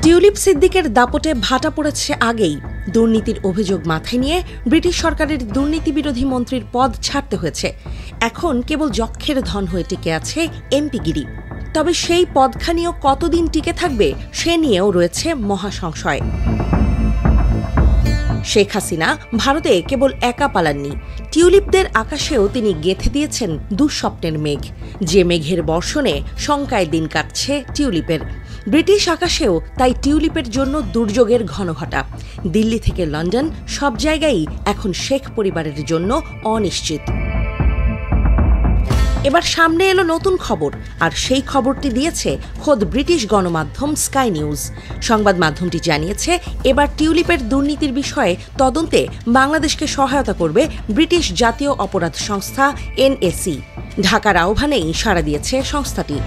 Tulip সিদ্দিকের দাপটে ভাটা পড়েছে আগেই। দুর্নীতির অভিযোগ মাথায় নিয়ে ব্রিটিশ সরকারের দুর্নীতি বিরোধী মন্ত্রীর পদ ছাড়তে হয়েছে। এখন কেবল যক্ষের ধন হয়ে টিকে আছে এমপিগিরি। তবে সেই পদখানিও কতদিন টিকে থাকবে সে নিয়েও রয়েছে মহাসংশয়। শেখ হাসিনা ভারতে কেবল একা পালাননি, টিউলিপদের আকাশেও তিনি গেঁথে দিয়েছেন দুঃস্বপ্নের মেঘ, যে মেঘের বর্ষণে শঙ্কায় দিন কাটছে টিউলিপের। ব্রিটিশ আকাশেও তাই টিউলিপের জন্য দুর্যোগের ঘনঘটা। দিল্লি থেকে লন্ডন সব জায়গায়ই এখন শেখ পরিবারের জন্য অনিশ্চিত। এবার সামনে এলো নতুন খবর, আর সেই খবরটি দিয়েছে খোদ ব্রিটিশ গণমাধ্যম স্কাই নিউজ। সংবাদ মাধ্যমটি জানিয়েছে, এবার টিউলিপের দুর্নীতির বিষয়ে তদন্তে বাংলাদেশকে সহায়তা করবে ব্রিটিশ জাতীয় অপরাধ সংস্থা NSE। ঢাকার আহ্বানেই সাড়া দিয়েছে সংস্থাটি।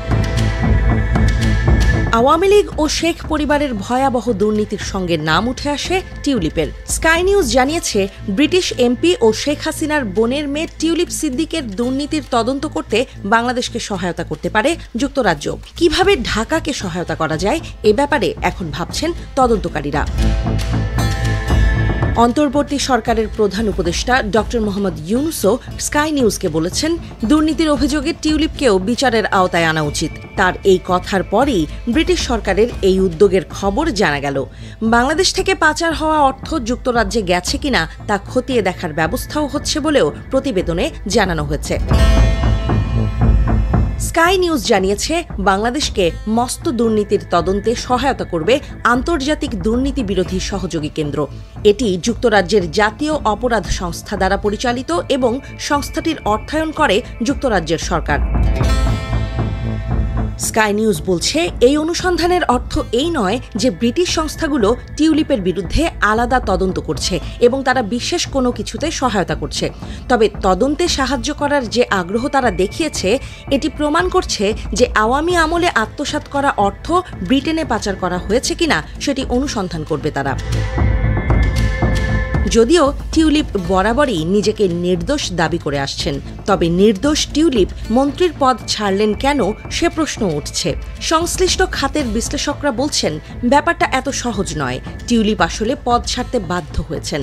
আওয়ামী লীগ ও শেখ পরিবারের ভয়াবহ দুর্নীতির সঙ্গে নাম উঠে আসে টিউলিপের। স্কাই নিউজ জানিয়েছে, ব্রিটিশ এমপি ও শেখ হাসিনার বোনের মেয়ে টিউলিপ সিদ্দিকের দুর্নীতির তদন্ত করতে বাংলাদেশকে সহায়তা করতে পারে যুক্তরাজ্য। কিভাবে ঢাকাকে সহায়তা করা যায় এ ব্যাপারে এখন ভাবছেন তদন্তকারীরা। অন্তর্বর্তী সরকারের প্রধান উপদেষ্টা ডক্টর মোহাম্মদ ইউনুসও স্কাই নিউজকে বলেছেন, দুর্নীতির অভিযোগে টিউলিপকেও বিচারের আওতায় আনা উচিত। তার এই কথার পরেই ব্রিটিশ সরকারের এই উদ্যোগের খবর জানা গেল। বাংলাদেশ থেকে পাচার হওয়া অর্থ যুক্তরাজ্যে গেছে কিনা তা খতিয়ে দেখার ব্যবস্থাও হচ্ছে বলেও প্রতিবেদনে জানানো হয়েছে। স্কাই নিউজ জানিয়েছে, বাংলাদেশকে মস্ত দুর্নীতির তদন্তে সহায়তা করবে আন্তর্জাতিক দুর্নীতি বিরোধী সহযোগী কেন্দ্র। এটি যুক্তরাজ্যের জাতীয় অপরাধ সংস্থা দ্বারা পরিচালিত এবং সংস্থাটির অর্থায়ন করে যুক্তরাজ্যের সরকার। স্কাই নিউজ বলছে, এই অনুসন্ধানের অর্থ এই নয় যে ব্রিটিশ সংস্থাগুলো টিউলিপের বিরুদ্ধে আলাদা তদন্ত করছে এবং তারা বিশেষ কোনো কিছুতে সহায়তা করছে। তবে তদন্তে সাহায্য করার যে আগ্রহ তারা দেখিয়েছে, এটি প্রমাণ করছে যে আওয়ামী আমলে আত্মসাৎ করা অর্থ ব্রিটেনে পাচার করা হয়েছে কিনা সেটি অনুসন্ধান করবে তারা। যদিও টিউলিপ বরাবরই নিজেকে নির্দোষ দাবি করে আসছেন, তবে নির্দোষ টিউলিপ মন্ত্রীর পদ ছাড়লেন কেন সে প্রশ্ন উঠছে। সংশ্লিষ্ট খাতের বিশ্লেষকরা বলছেন, ব্যাপারটা এত সহজ নয়। টিউলিপ আসলে পদ ছাড়তে বাধ্য হয়েছেন।